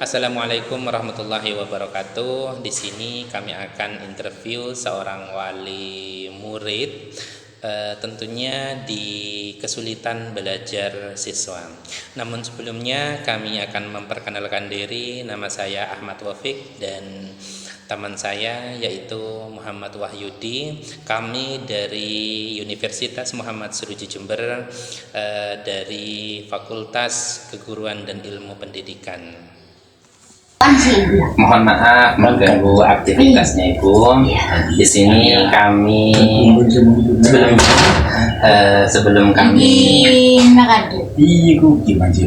Assalamualaikum warahmatullahi wabarakatuh. Di sini kami akan interview seorang wali murid, tentunya di kesulitan belajar siswa. Namun sebelumnya kami akan memperkenalkan diri. Nama saya Ahmad Wafiq dan teman saya yaitu Muhammad Wahyudi. Kami dari Universitas Muhammad Suruji Jember, dari Fakultas Keguruan dan Ilmu Pendidikan. Mohon maaf mengganggu aktivitasnya Ibu. Di sini kami sebelum kami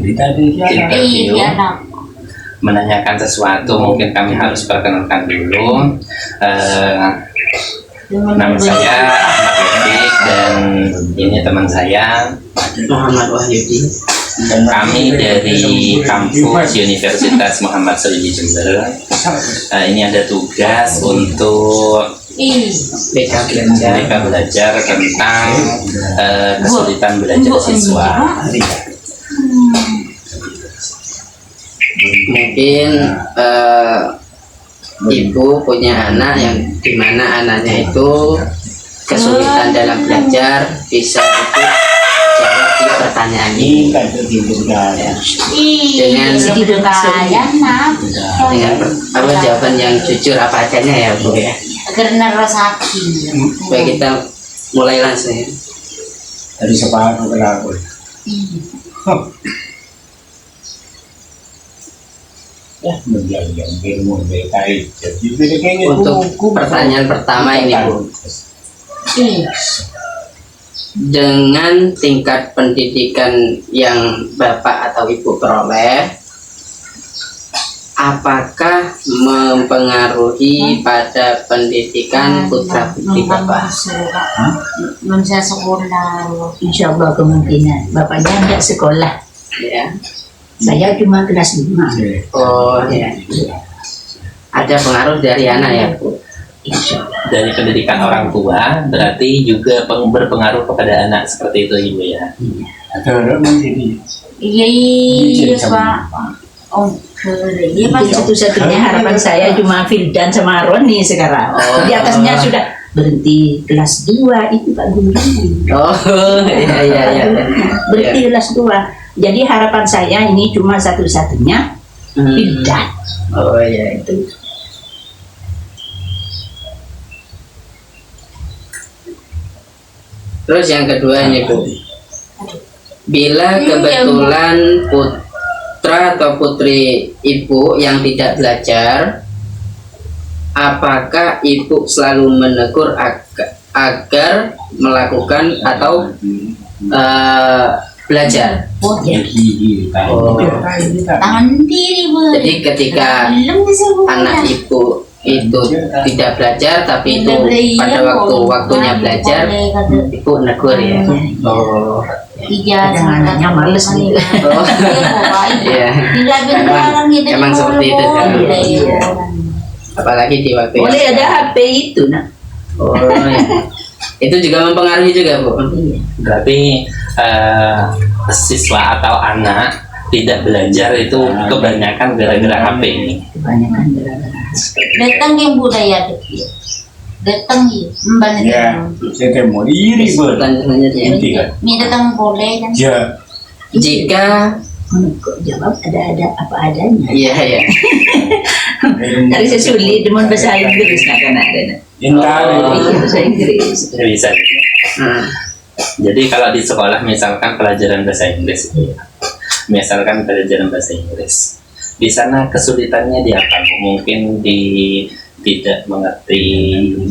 interview menanyakan sesuatu, mungkin kami harus perkenalkan dulu. Nama saya Ahmad Wafiq dan ini teman saya Muhammad Wahyudi. Kami dari kampus Universitas Muhammad Suruji Jember. Ini ada tugas untuk mereka belajar tentang kesulitan belajar siswa. Mungkin ibu punya anak yang dimana anaknya itu kesulitan dalam belajar, bisa ibu jawab di pertanyaan ini dengan apa jawaban yang jujur apa adanya ya Bu ya. Karena rasa sakit. Baik, kita mulai langsung ya. Dari separuh ke aku. Ya, menjaga ilmu mereka itu. Jadi Untuk pertanyaan pertama ini Bu, dengan tingkat pendidikan yang Bapak atau Ibu peroleh, apakah mempengaruhi pada pendidikan putra putri Bapak? Saya sekolah. Insya Allah kemungkinan bapaknya tidak sekolah, Ya. saya cuma kelas 5. Oh ya. Ada pengaruh dari anak ya Bu? Insya Allah. Dari pendidikan orang tua berarti juga berpengaruh kepada anak, seperti itu Ibu ya. ada orang menjadi Iya Pak. Oh, iya Pak. Mungkin satu-satunya harapan saya cuma Firdan sama Roni sekarang. Oh. Di atasnya sudah berhenti kelas 2 itu Pak Guru. Oh iya. Berhenti kelas 2. Jadi harapan saya ini cuma satu-satunya Firdan. Oh iya itu. Terus yang kedua ini Bu, bila kebetulan putra atau putri Ibu yang tidak belajar, apakah Ibu selalu menegur agar melakukan atau belajar? Oh, Oh. tangan diri Bu. Jadi ketika Belum bisa Bu. anak Ibu itu tidak belajar tapi itu pada waktunya belajar, Ibu negur ya. Oh. Iya, Anaknya males nih. Oh. Iya. Tidak benar gitu. Emang seperti itu, kan? Iya. Apalagi di waktu yang Boleh ada sekarang. HP itu nak. Oh ya. Itu juga mempengaruhi juga Bu. Iya. Berarti siswa atau anak tidak belajar itu kebanyakan gara-gara HP ini. Kebanyakan gara-gara. Datang yang budaya itu. Datang ya. ya saya mau iri ber Selanjutnya inti kan Ini datang boleh kan? ya jika Kok jawab ada apa adanya. iya ya. Dari sesulit dengan bahasa Inggris nak kan ada. yang tahu Iya bahasa Inggris. Bisa. Hmm. Jadi kalau di sekolah misalkan pelajaran bahasa Inggris, misalkan pelajaran bahasa Inggris, di sana kesulitannya di apa? Mungkin di tidak mengerti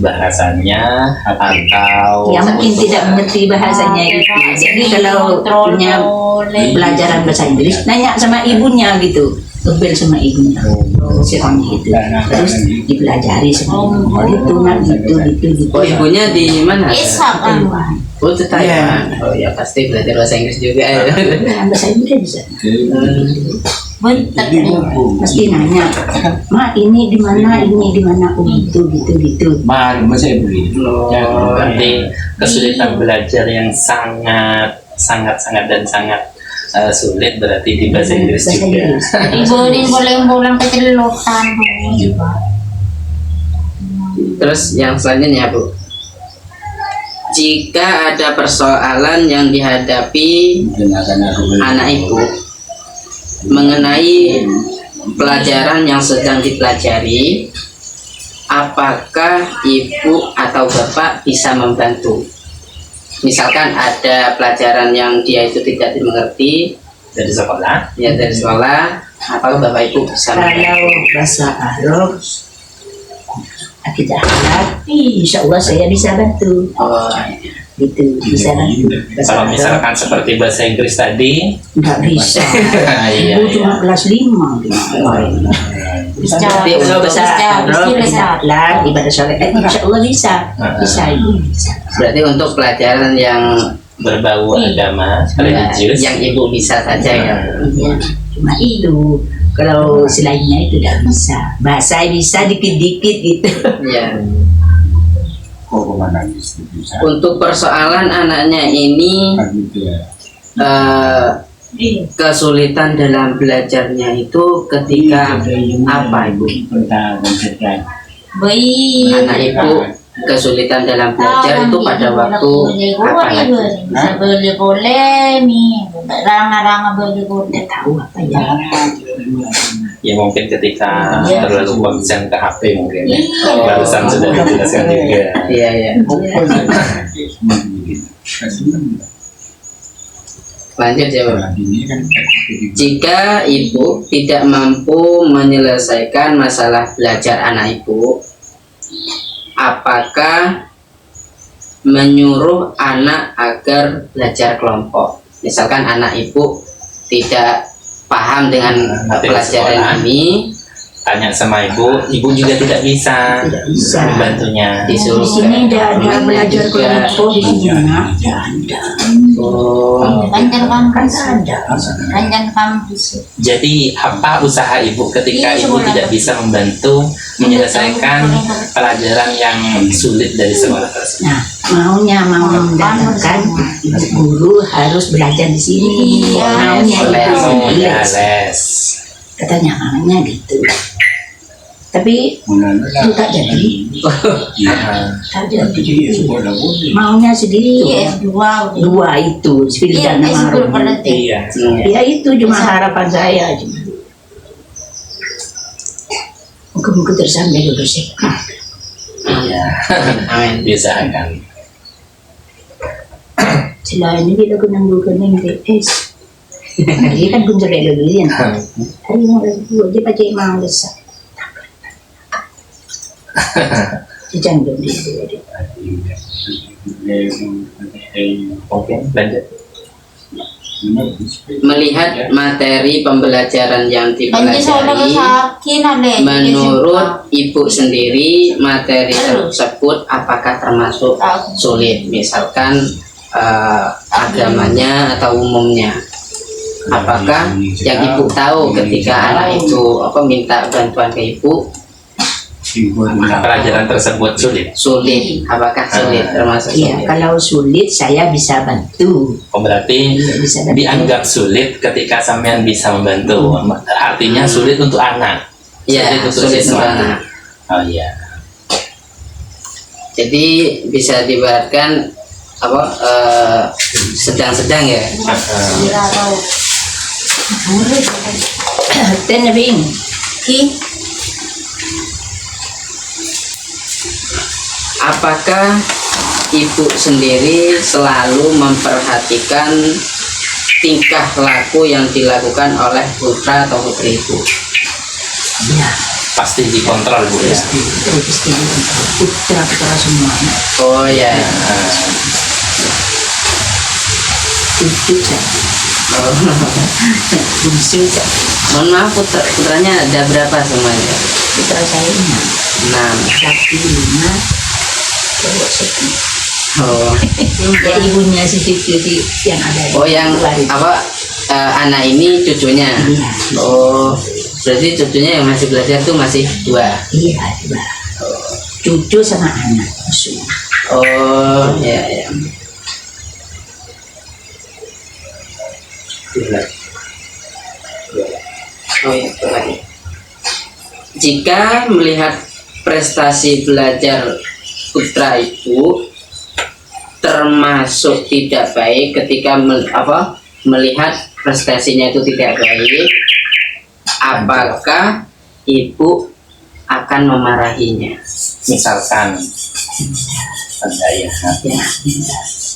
bahasanya atau Ya mungkin tidak mengerti bahasanya itu. Jadi kalau punya pelajaran bahasa Inggris, nanya sama ibunya gitu, tebel sama ibunya. Cirongnya itu, terus dipelajari sama itu nak gitu. Oh ibunya di mana? Ishak kan. Oh itu Taiwan. Oh ya pasti belajar bahasa Inggris juga. Bahasa Inggris bisa. Bentar. Mesti nanya, Ma ini di mana, ini di mana, oh gitu. mari masih beli berarti kesulitan belajar yang sangat dan sangat sulit berarti di bahasa Inggris Bahasa juga. Inggris. Ibunin boleh kecelakaan juga. Terus yang selanjutnya Bu, jika ada persoalan yang dihadapi Mungkin akan aku beli. anak ibu mengenai pelajaran yang sedang dipelajari, apakah ibu atau bapak bisa membantu? Misalkan ada pelajaran yang dia itu tidak dimengerti Dari sekolah. ya dari sekolah, apakah bapak ibu bisa membantu? Kalau bahasa Arab, akidah Arab, insya Allah saya bisa bantu. Oh, Gitu, bisa bantu. Bahasa Kalau Arab misalkan seperti bahasa Inggris tadi, nggak bisa. iya, Ibu cuma iya. kelas 5 Bisa. Berarti kalau bahasa Arab, bisa. ibadah sholat, insya Allah bisa. Bisa ibu bisa. berarti untuk pelajaran yang Berbau agama, religius. yang ibu bisa saja ya. Iya, cuma itu. Kalau selainnya itu tidak bisa. Bahasa bisa dikit-dikit gitu. Ya. Kok kemana bisa? Untuk persoalan anaknya ini Kan gitu ya. kesulitan dalam belajarnya itu ketika apa ibu? Tentang konsepnya. Bayi. Anak ibu kesulitan dalam belajar itu pada waktu apa lagi? Bisa boleh nih. Ranga-ranga boleh. Tahu apa ya? Ya mungkin ketika Iya. terlalu konsen ke HP mungkin ya. Iya. Barusan sudah dijelaskan juga. Iya ya. Lanjut ya Bu. Ini kan Jika ibu tidak mampu menyelesaikan masalah belajar anak ibu, apakah menyuruh anak agar belajar kelompok? Misalkan anak ibu tidak paham dengan Materi pelajaran sekolah. ini, Tanya sama ibu juga tidak bisa Tidak bisa. membantunya. disuruh Di sini tidak ada temannya belajar juga. kelompok di sini nggak ada. Oh, Kanjan Kan kampus. ada. Kanjan kampus. Jadi apa usaha ibu ketika Iya, ibu sekolah. tidak bisa membantu menyelesaikan pelajaran yang sulit dari sekolah tersebut? Nah, maunya mau mendapatkan ibu guru harus belajar di sini. Iya. Maunya Les. itu Oh ya les. les. Katanya maunya gitu. Tapi itu tak jadi. Tak jadi. Maunya sedikit. Iya, S2. Dua itu, Sfil Iya, dan S2 Marum. berarti. Iya. Ya itu cuma harapan saya. Mungkin tersampai dulu sih. Iya. amin. Bisa kan. Selain ini kita nanggukan yang BS. Dia kan pun cerai dulu yan. Hari mau lagi dia pakai mau lesak. Jangan dong dia. Oke, lanjut. Melihat materi pembelajaran yang Kanji soalnya dipelajari, sakit ada. menurut ibu sendiri materi tersebut apakah termasuk sulit? Misalkan agamanya atau umumnya, apakah yang ibu tahu ketika anak itu minta bantuan ke ibu Pelajaran tersebut sulit, apakah sulit termasuk Iya, sulit? kalau sulit saya bisa bantu. Oh, berarti Bisa bantu. dianggap sulit ketika sampean bisa membantu. Artinya sulit untuk anak. Ya, untuk sulit untuk siswa. anak. Oh iya. Jadi bisa diibaratkan sedang-sedang ya. Ten Bing. Apakah ibu sendiri selalu memperhatikan tingkah laku yang dilakukan oleh putra atau putri ibu? Iya. Pasti dikontrol Bu ya. Pasti putra semua. Oh ya. Cucu saja. Oh. Bungsu saja. Mohon maaf putranya ada berapa semuanya? Putra saya 6. 6. Laki 5. Cowok 10. Oh. Ya ibunya si cucu yang ada. Oh yang luar itu. anak ini cucunya. Iya. Oh, berarti cucunya yang masih belajar tuh masih 2. Iya, coba. Cucu sama anak musuh. Oh, ya ya. Oh ya, lagi. Jika melihat prestasi belajar putra ibu termasuk tidak baik ketika melihat prestasinya itu tidak baik, apakah ibu akan memarahinya? Misalkan ada ya.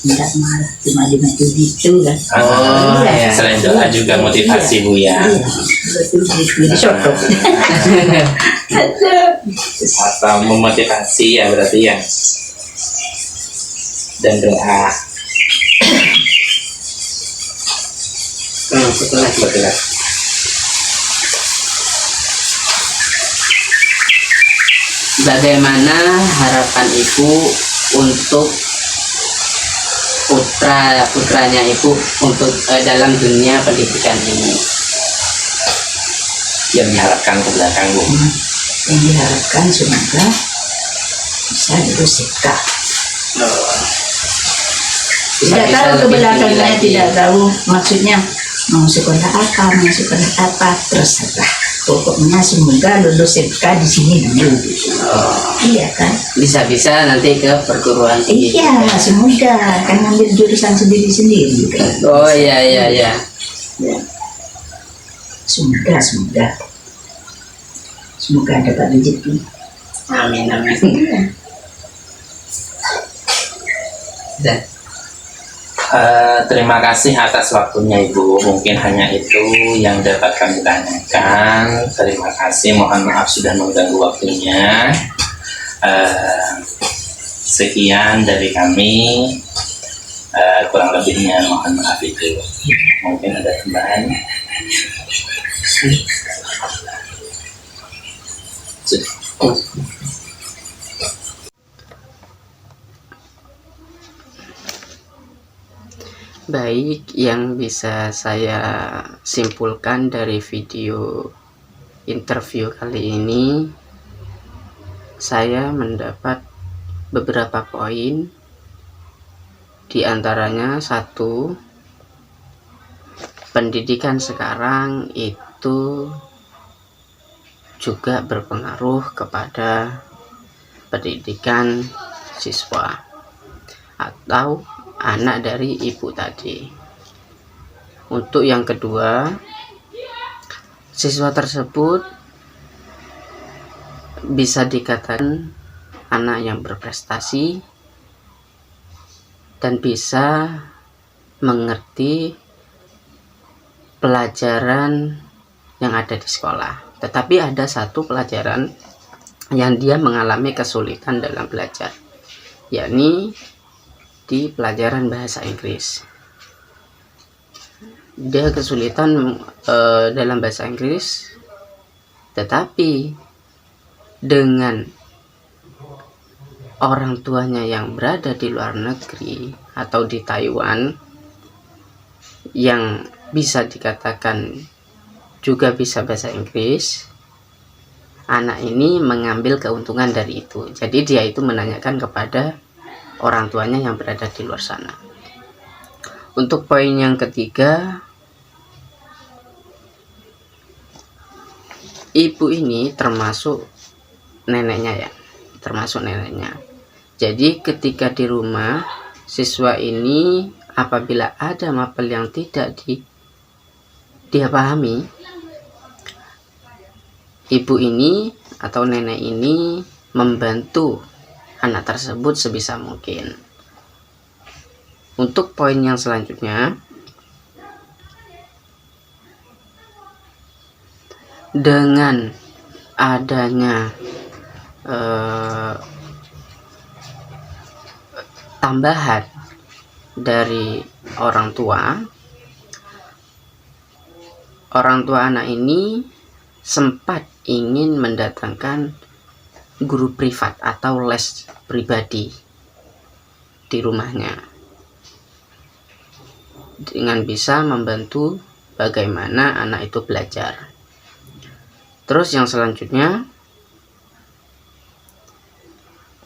Tidak marah, cuma dia gitu kan. Oh, ya. Selain doa juga motivasi Bu ya. Jadi cocok. Atau memotivasi ya berarti ya. Dan doa. Betul. Bagaimana harapan ibu untuk putranya ibu untuk dalam dunia pendidikan ini? Yang diharapkan ke belakang Bu. Yang diharapkan semoga bisa lulus SIPK. Tidak tahu ke belakangnya, tidak tahu maksudnya mau sekolah apa, terserah. Pokoknya semoga lulus SIPK di sini dulu. Iya kan? Bisa-bisa nanti ke perguruan tinggi. Iya, semoga kan ngambil jurusan sendiri-sendiri kan. Oh iya. Ya. Semoga dapat rezeki. Amin. Dan Terima kasih atas waktunya Ibu. Mungkin hanya itu yang dapat kami tanyakan. Terima kasih. Mohon maaf sudah mengganggu waktunya. Sekian dari kami. Kurang lebihnya mohon maaf itu. Mungkin ada tambahan. baik, yang bisa saya simpulkan dari video interview kali ini, saya mendapat beberapa poin. Di antaranya, satu, pendidikan sekarang itu juga berpengaruh kepada pendidikan siswa atau anak dari ibu tadi. Untuk yang kedua, siswa tersebut bisa dikatakan anak yang berprestasi dan bisa mengerti pelajaran yang ada di sekolah. Tetapi ada satu pelajaran yang dia mengalami kesulitan dalam belajar, yakni di pelajaran bahasa Inggris. Dia kesulitan dalam bahasa Inggris, tetapi dengan orang tuanya yang berada di luar negeri atau di Taiwan, yang bisa dikatakan juga bisa bahasa Inggris, anak ini mengambil keuntungan dari itu. Jadi dia itu menanyakan kepada orang tuanya yang berada di luar sana. Untuk poin yang ketiga, ibu ini termasuk neneknya. Jadi ketika di rumah, siswa ini apabila ada mapel yang tidak dia pahami, ibu ini atau nenek ini membantu anak tersebut sebisa mungkin. Untuk poin yang selanjutnya, dengan adanya tambahan dari orang tua anak ini sempat ingin mendatangkan guru privat atau les pribadi di rumahnya, dengan bisa membantu bagaimana anak itu belajar. Terus yang selanjutnya,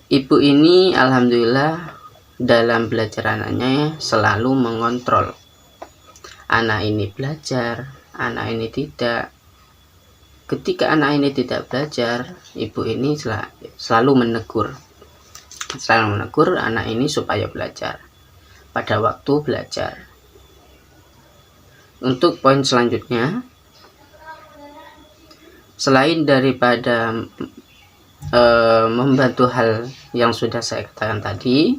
ibu ini alhamdulillah dalam belajar anaknya selalu mengontrol anak ini belajar, anak ini tidak. Ketika anak ini tidak belajar, ibu ini selalu menegur anak ini supaya belajar pada waktu belajar. Untuk poin selanjutnya, selain daripada membantu hal yang sudah saya katakan tadi,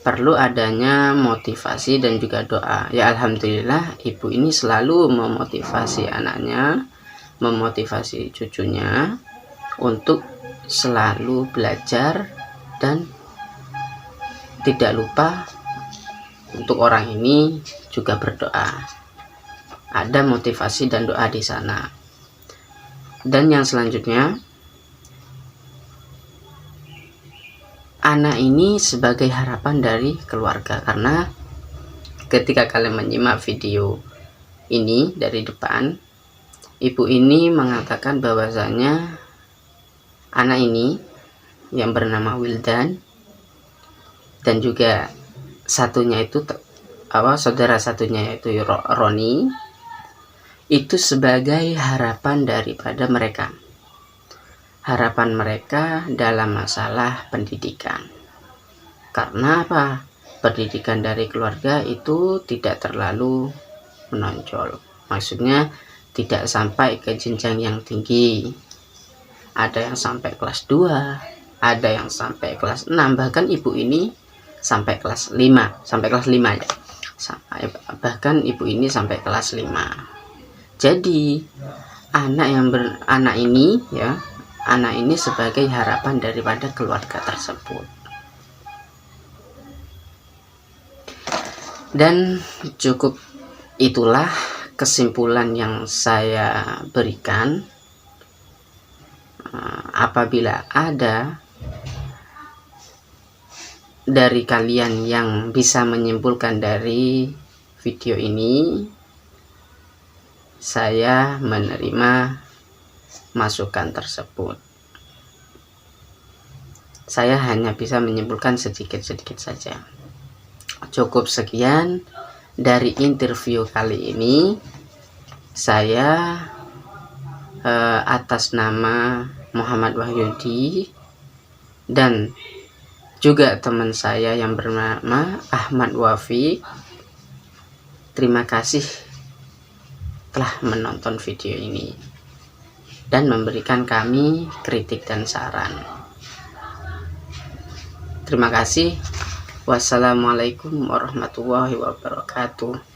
perlu adanya motivasi dan juga doa. Ya alhamdulillah, ibu ini selalu memotivasi anaknya, memotivasi cucunya untuk selalu belajar, dan tidak lupa untuk orang ini juga berdoa. Ada motivasi dan doa di sana. Dan yang selanjutnya, anak ini sebagai harapan dari keluarga, karena ketika kalian menyimak video ini dari depan, ibu ini mengatakan bahwasanya anak ini yang bernama Wildan dan juga satunya itu saudara satunya yaitu Roni, itu sebagai harapan daripada mereka. Harapan mereka dalam masalah pendidikan. Karena apa? Pendidikan dari keluarga itu tidak terlalu menonjol. Maksudnya tidak sampai ke jenjang yang tinggi. Ada yang sampai kelas 2, ada yang sampai kelas 6, bahkan ibu ini sampai kelas 5, ya. Bahkan ibu ini sampai kelas 5. Jadi anak ini sebagai harapan daripada keluarga tersebut. Dan cukup itulah kesimpulan yang saya berikan. Apabila ada dari kalian yang bisa menyimpulkan dari video ini, saya menerima masukan tersebut. Saya hanya bisa menyimpulkan sedikit-sedikit saja. Cukup sekian dari interview kali ini. Saya atas nama Muhammad Wahyudi dan juga teman saya yang bernama Ahmad Wafi, terima kasih telah menonton video ini dan memberikan kami kritik dan saran. Terima kasih. Wassalamualaikum warahmatullahi wabarakatuh.